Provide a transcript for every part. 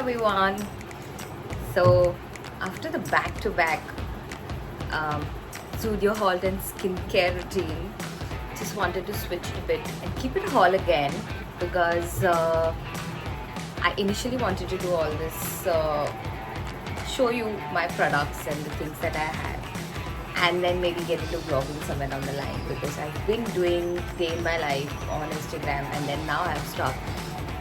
everyone. So after the back-to-back Studio Halt and skincare routine, just wanted to switch a bit and keep it haul again because I initially wanted to do all this, show you my products and the things that I have, and then maybe get into vlogging somewhere down the line because I've been doing day in my life on Instagram and then now I've stopped.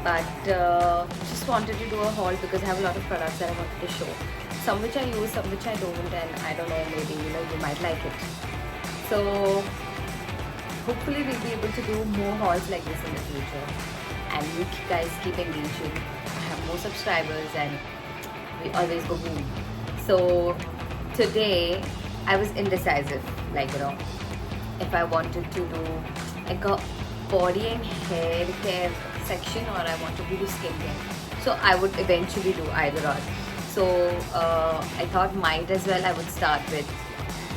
But just wanted to do a haul because I have a lot of products that I wanted to show. Some which I use, some which I don't, and I don't know, maybe you might like it. So hopefully we'll be able to do more hauls like this in the future. And you guys keep engaging. I have more subscribers and we always go boom. So today I was indecisive, if I wanted to do like a body and hair care section or I wanted to do skincare. So I would eventually do either or. So I thought might as well I would start with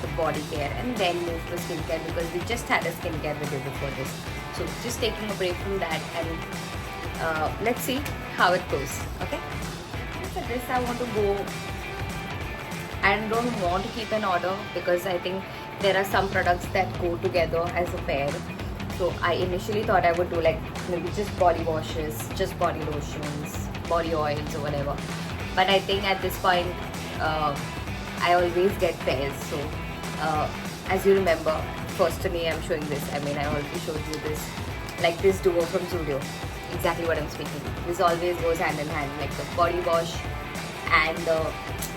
the body care and then move to skincare because we just had a skincare video before this. So just taking a break from that and let's see how it goes. Okay. For this I want to go. I don't want to keep an order because I think there are some products that go together as a pair. So I initially thought I would do like maybe just body washes, just body lotions, body oils or whatever. But I think at this point I always get pairs. So as you remember, first to me I'm showing this. I mean I already showed you this, like this duo from Zudio. Exactly what I'm speaking. This always goes hand in hand, like the body wash and the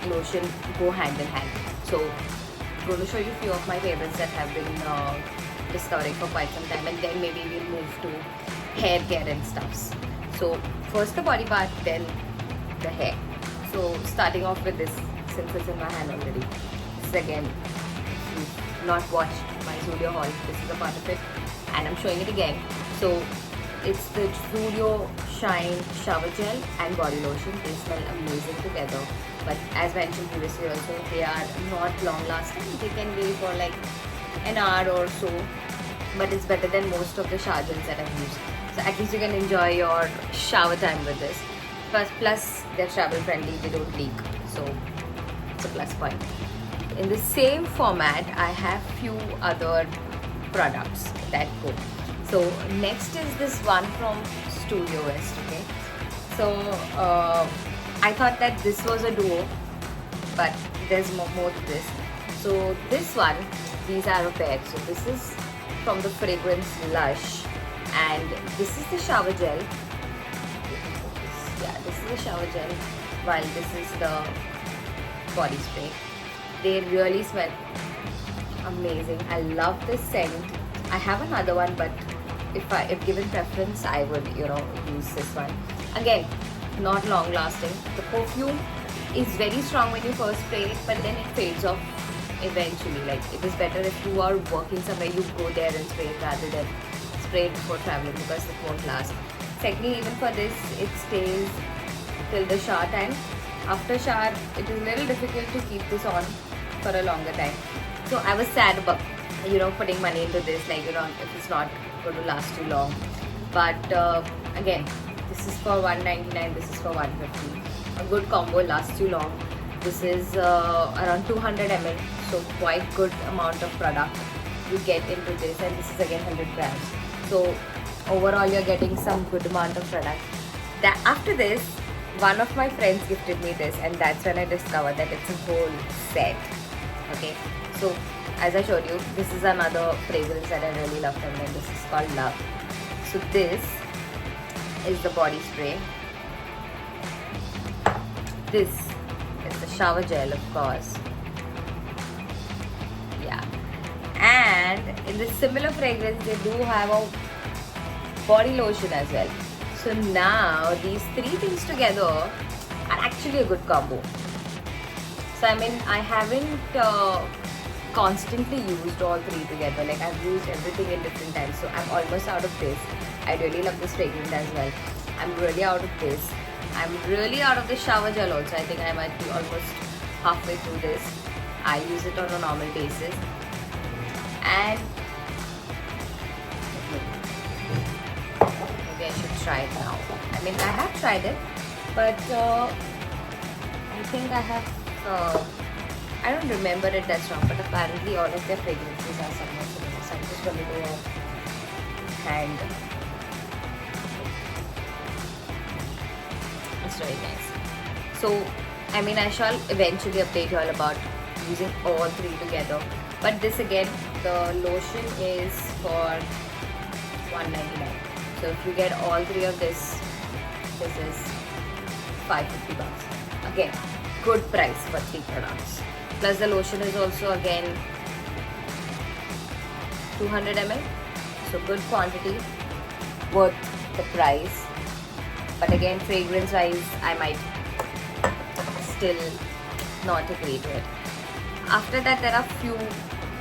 lotion go hand in hand. So I'm going to show you a few of my favorites that have been discovering for quite some time, and then maybe we'll move to hair care and stuffs. So first the body part, then the hair. So starting off with this, since it's in my hand already. This is again, if you've not watched my Zudio haul, this is a part of it and I'm showing it again. So it's the Zudio Shine Shower Gel and Body Lotion. They smell amazing together. But as mentioned previously also, they are not long lasting. They can be for like an hour or so. But it's better than most of the shower gels that I've used. So at least you can enjoy your shower time with this. Plus they're travel friendly, they don't leak. So it's a plus point. In the same format, I have few other products that go. So next is this one from Studio West, okay. So I thought that this was a duo, but there's more to this. So this one, these are a pair. So this is from the fragrance Lush, and this is the shower gel. Yeah, this is the shower gel, while this is the body spray. They really smell amazing. I love this scent. I have another one, but if given preference, I would use this one. Again, not long lasting. The perfume is very strong when you first spray it, but then it fades off eventually. Like it is better if you are working somewhere, you go there and spray it rather than spray it before traveling because it won't last. Secondly, even for this, it stays till the shower time. After shower, it is a little difficult to keep this on for a longer time. So I was sad about putting money into this, if it's not going to last too long. But again, this is for $199, this is for $150. A good combo, lasts you long. This is around 200 ml, so quite good amount of product you get into this, and this is again 100 grams. So overall you're getting some good amount of product. After this, one of my friends gifted me this, and that's when I discovered that it's a whole set. Okay, so as I showed you, this is another fragrance that I really love from them. This is called Love. So this is the body spray. This is the shower gel, of course. Yeah. And in this similar fragrance, they do have a body lotion as well. So now these three things together are actually a good combo. So I mean, I haven't constantly used all three together. Like I've used everything in different times. So I'm almost out of this. I really love this fragrance as well. I'm really out of this. I'm really out of the shower gel also. I think I might be almost halfway through this. I use it on a normal basis. And maybe I should try it now. I mean, I have tried it, But I think I have, I don't remember it that strong, but apparently all of their fragrances are somewhat similar. So I'm just going to do a hand. It's very nice. So, I mean, I shall eventually update you all about using all three together. But this again, the lotion is for $1.99. So if you get all three of this is $550. Again, good price for three products. Plus the lotion is also again 200 ml. So good quantity, worth the price. But again, fragrance wise, I might still not agree to it. After that, there are few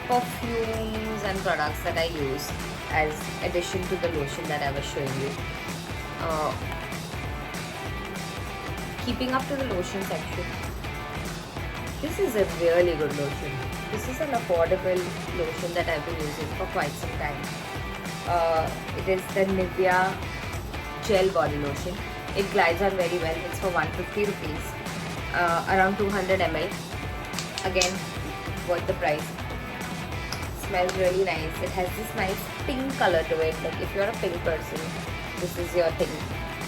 perfumes and products that I use as addition to the lotion that I was showing you. Keeping up to the lotion section, this is a really good lotion. This is an affordable lotion that I've been using for quite some time. It is the Nivea Gel Body Lotion. It glides on very well. It's for 150 rupees, around 200 ml. Again, worth the price. Smells really nice. It has this nice pink color to it. Like if you're a pink person, this is your thing.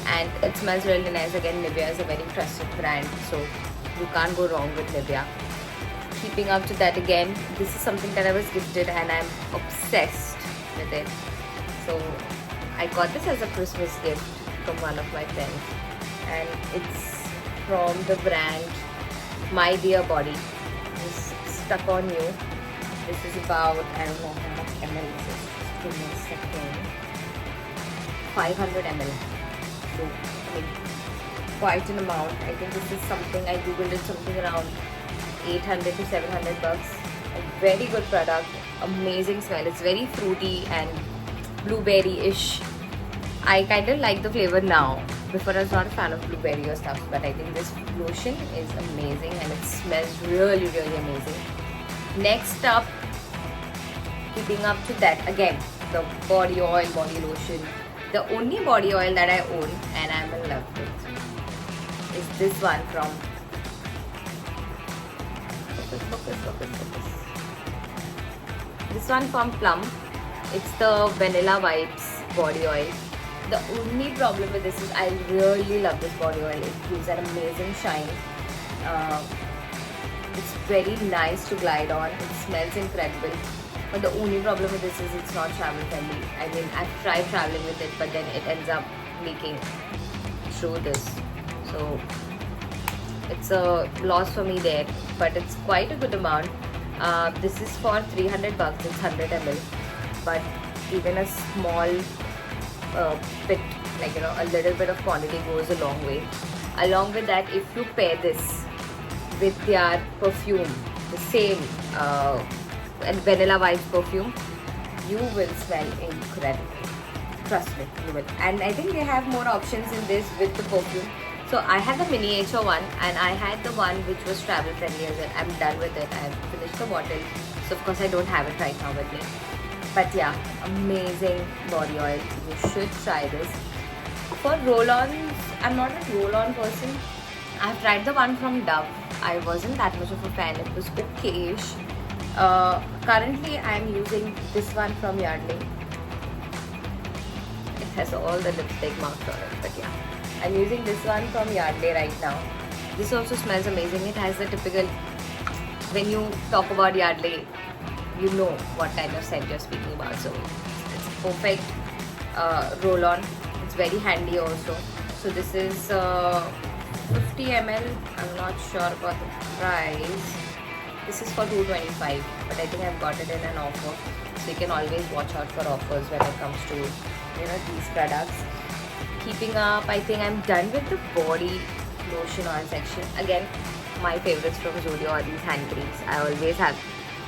And it smells really nice. Again, Nivea is a very trusted brand, so you can't go wrong with Nivea. Keeping up to that, again, this is something that I was gifted and I'm obsessed with it. So I got this as a Christmas gift from one of my friends, and it's from the brand My Dear Body. It's Stuck on You. This is about, I don't know how much ml this is. Just give me a second. 500 ml. So, I mean, quite an amount. I think this is something, I googled it, something around 800 to 700 bucks. A very good product. Amazing smell. It's very fruity and blueberry-ish. I kind of like the flavor now. Before I was not a fan of blueberry or stuff, but I think this lotion is amazing and it smells really, really amazing. Next up, keeping up to that, again, the body oil, body lotion. The only body oil that I own and I'm in love with is this one from This one from Plum. It's the Vanilla Vibes body oil. The only problem with this is I really love this body oil. It gives an amazing shine. It's very nice to glide on. It smells incredible. But the only problem with this is it's not travel friendly. I mean, I've tried traveling with it, but then it ends up leaking through this. So it's a loss for me there. But it's quite a good amount. This is for 300 bucks. It's 100 ml. But even a small bit, like a little bit of quantity goes a long way. Along with that, if you pair this with their perfume, the same Vanilla Vibes perfume, you will smell incredible. Trust me, you will. And I think they have more options in this with the perfume. So I had the miniature one and I had the one which was travel friendly as well. I'm done with it. I've finished the bottle. So of course I don't have it right now with me. But yeah, amazing body oil. You should try this. For roll-ons, I'm not a roll-on person. I've tried the one from Dove. I wasn't that much of a fan. It was okay-ish. Currently, I'm using this one from Yardley. It has all the lipstick marks on it, but yeah. I'm using this one from Yardley right now. This also smells amazing. It has the typical, when you talk about Yardley, you know what kind of scent you're speaking about. So it's perfect roll-on. It's very handy also. So this is 50 ml. I'm not sure about the price. This is for $225, but I think I've got it in an offer. So you can always watch out for offers when it comes to these products. Keeping up, I think I'm done with the body lotion oil section. Again, my favorites from Zudio are these hand creams. I always have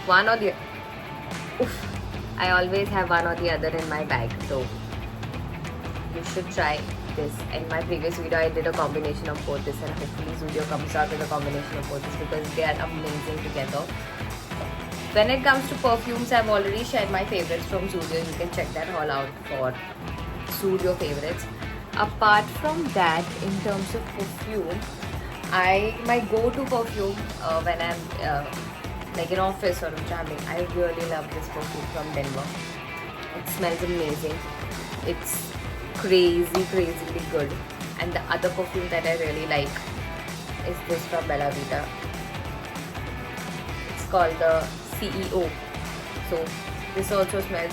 one or the other in my bag. So you should try this. In my previous video, I did a combination of both this, and hopefully Zudio comes out with a combination of both this because they are amazing together. When it comes to perfumes, I've already shared my favorites from Zudio. You can check that all out for Zudio favorites. Apart from that, in terms of perfume, my go-to perfume when I'm like in office or traveling, I really love this perfume from Denver. It smells amazing. It's crazily good. And the other perfume that I really like is this from Bella Vita. It's called the CEO. So this also smells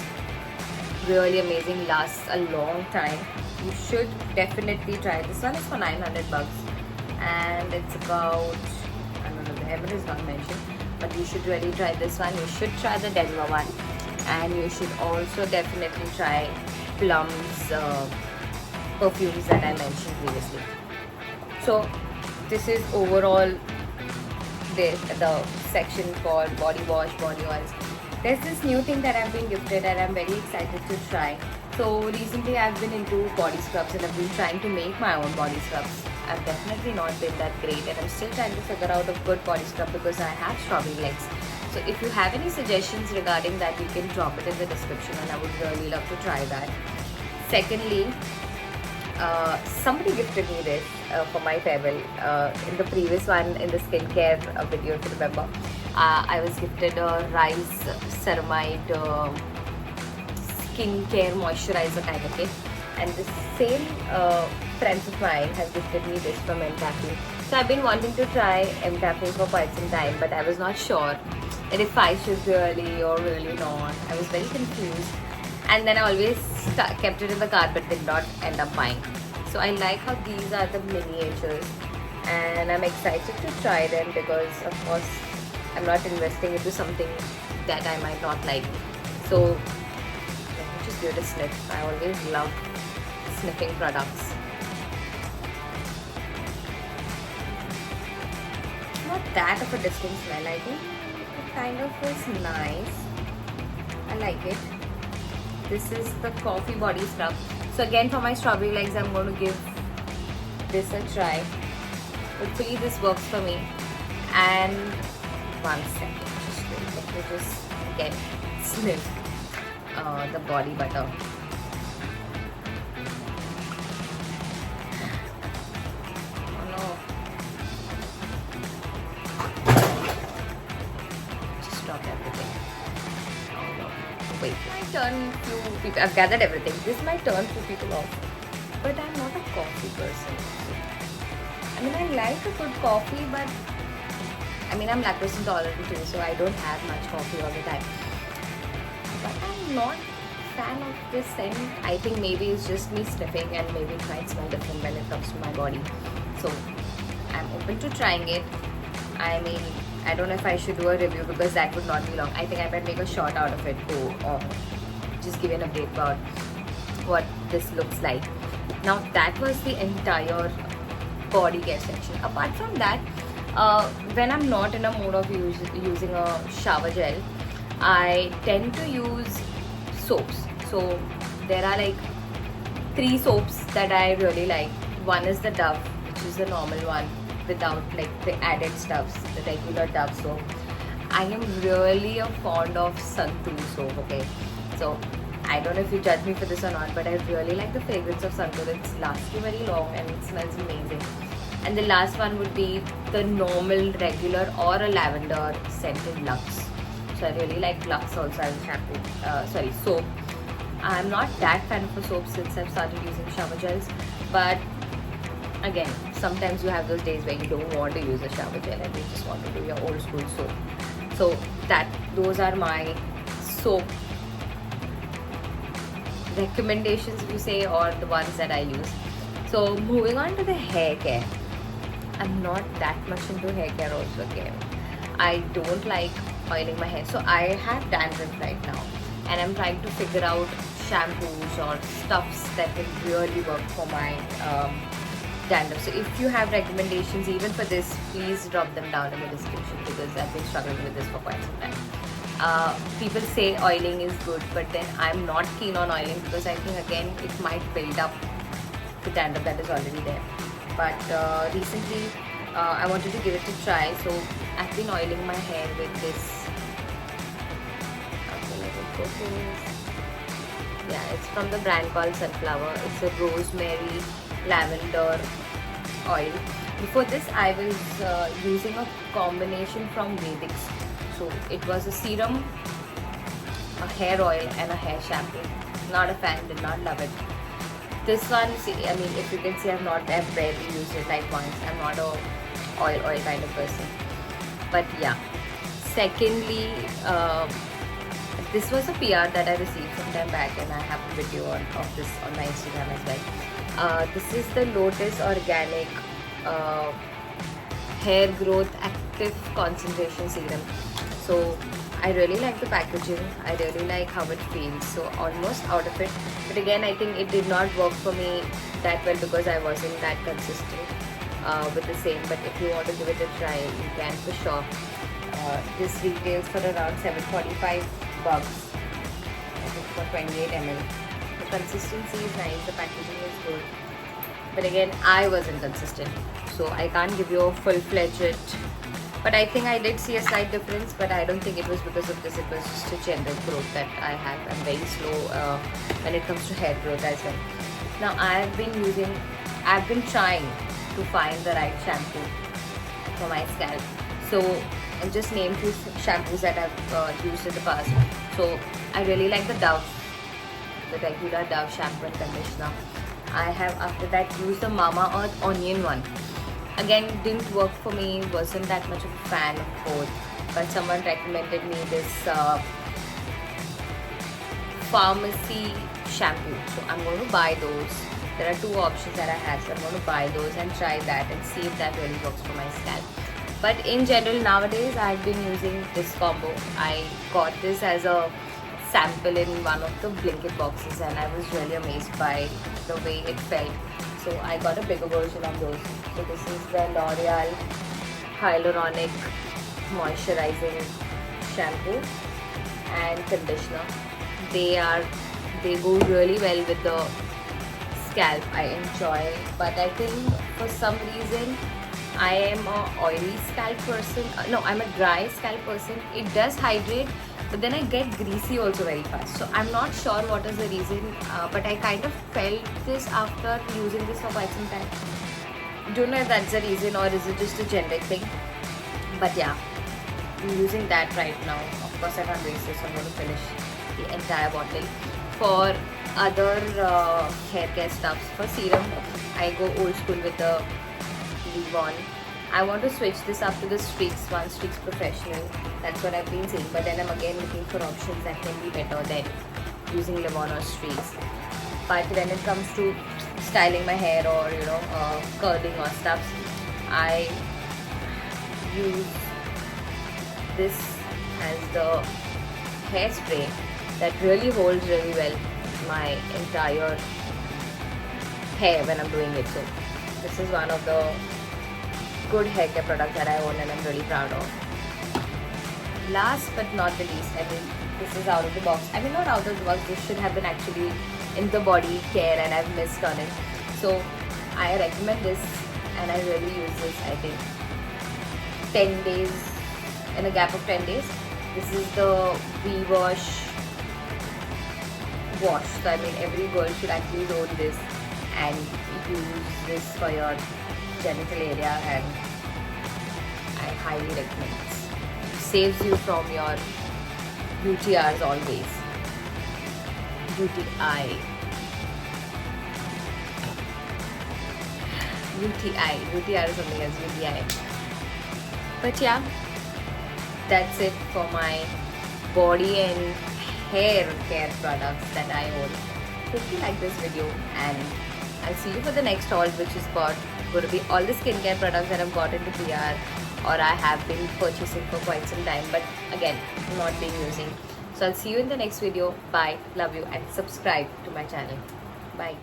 really amazing, lasts a long time. You should definitely try. This one is for $900 and it's about, I don't know, the ML is not mentioned, but you should really try this one. You should try the Denver one, and you should also definitely try Plum's perfumes that I mentioned previously. So this is overall the section called body wash, body oils. There's this new thing that I've been gifted and I'm very excited to try. So recently I've been into body scrubs and I've been trying to make my own body scrubs. I've definitely not been that great and I'm still trying to figure out a good body scrub because I have strawberry legs. So if you have any suggestions regarding that, you can drop it in the description and I would really love to try that. Secondly, somebody gifted me this for my farewell. In the previous one, in the skincare video, if you remember, I was gifted a rice ceramide skincare moisturizer kind of kit, and the same friends of mine have gifted me this from Emtaffy. So I've been wanting to try Emtaffy for quite some time, but I was not sure that if I should really or really not. I was very confused. And then I always kept it in the cart but did not end up buying. So I like how these are the miniatures and I'm excited to try them because of course I'm not investing into something that I might not like. So let me just give it a sniff. I always love sniffing products. Not that of a distinct smell. I think it kind of is nice. I like it. This is the coffee body scrub. So again, for my strawberry legs, I'm going to give this a try. Hopefully this works for me. And 1 second, just wait. Let me just again sniff the body butter. Oh no. Just drop everything. Oh no. Wait, my turn few people. I've gathered everything. This might turn few people off, but I'm not a coffee person. I mean, I like a good coffee, but I mean, I'm lactose intolerant too, so I don't have much coffee all the time. But I'm not a fan of this scent. I think maybe it's just me sniffing, and maybe it might smell different when it comes to my body. So I'm open to trying it. I mean, I don't know if I should do a review because that would not be long. I think I might make a short out of it to just give an update about what this looks like. Now that was the entire body care section. Apart from that, when I'm not in a mood of using a shower gel, I tend to use soaps. So there are like 3 soaps that I really like. One is the Dove, which is the normal one without like the added stuffs, the regular Dove soap. I am really a fond of Santoor soap, okay? So I don't know if you judge me for this or not, but I really like the fragrance of Santoor. It lasts you very long and it smells amazing. And the last one would be the normal, regular or a lavender scented Lux. So I really like Lux also as shampoo, soap. I'm not that fan of a soap since I've started using shower gels, but again, sometimes you have those days where you don't want to use a shower gel and you just want to do your old school soap. So those are my soap recommendations, if you say, or the ones that I use. So moving on to the hair care. I'm not that much into hair care also again. I don't like oiling my hair. So I have dandruff right now and I'm trying to figure out shampoos or stuffs that can really work for my dandruff. So if you have recommendations even for this, please drop them down in the description because I've been struggling with this for quite some time. People say oiling is good, but then I'm not keen on oiling because I think again it might build up the dandruff that is already there. But recently I wanted to give it a try, so I've been oiling my hair with this Yeah, it's from the brand called Sunflower. It's a rosemary lavender oil. Before this, I was using a combination from Vedix. So it was a serum, a hair oil, and a hair shampoo. Not a fan, did not love it. This one, see, I mean, if you can see, I've barely used it like once. I'm not a oil kind of person. But yeah. Secondly, this was a PR that I received some time back, and I have a video of this on my Instagram as well. This is the Lotus Organic Hair Growth Active Concentration Serum. So I really like the packaging. I really like how it feels. So almost out of it. But again, I think it did not work for me that well because I wasn't that consistent with the same. But if you want to give it a try, you can for sure. This retails for around $745. I think for 28 ml. The consistency is nice. The packaging is good. But again, I wasn't consistent, so I can't give you a full-fledged. But I think I did see a slight difference, but I don't think it was because of this. It was just a general growth that I have. I'm very slow when it comes to hair growth as well. Now I've been trying to find the right shampoo for my scalp. So I'll just name few shampoos that I've used in the past. So I really like the regular Dove shampoo and conditioner. I have after that used the Mamaearth onion one. Again, didn't work for me, wasn't that much of a fan of both, but someone recommended me this pharmacy shampoo, so I'm going to buy those. There are two options that I have, so I'm going to buy those and try that and see if that really works for my scalp. But in general, nowadays I've been using this combo. I got this as a sample in one of the Blinkit boxes, and I was really amazed by the way it felt. So I got a bigger version of those. So this is the L'Oreal Hyaluronic Moisturizing Shampoo and Conditioner. They go really well with the scalp. I enjoy, but I think for some reason I am a oily scalp person. No, I'm a dry scalp person. It does hydrate, but then I get greasy also very fast. So I'm not sure what is the reason, but I kind of felt this after using this for quite some time. Don't know if that's the reason or is it just a generic thing. But yeah, I'm using that right now. Of course, I can't waste this, so I'm going to finish the entire bottle. For other hair care stuffs, for serum, I go old school with the Livon. I want to switch this up to the Streaks one, Streaks Professional. That's what I've been seeing. But then I'm again looking for options that can be better than using Livon or Streaks. But when it comes to styling my hair or curling or stuff, I use this as the hairspray that really holds really well my entire hair when I'm doing it. So this is one of the good hair care products that I own and I'm really proud of. Last but not the least, I mean, this is out of the box. I mean, not out of the box, this should have been actually in the body care and I've missed on it. So I recommend this and I really use this, I think, 10 days, in a gap of 10 days. This is the V-Wash wash. So I mean, every girl should actually own this and use this for your genital area, and I highly recommend this. It saves you from your UTRs always. UTI. UTR is something else, UTI. But yeah, that's it for my body and hair care products that I own. Hope you like this video, and I'll see you for the next haul, which is going to be all the skincare products that I've got into PR or I have been purchasing for quite some time, but again, not been using. So I'll see you in the next video. Bye, love you, and subscribe to my channel. Bye.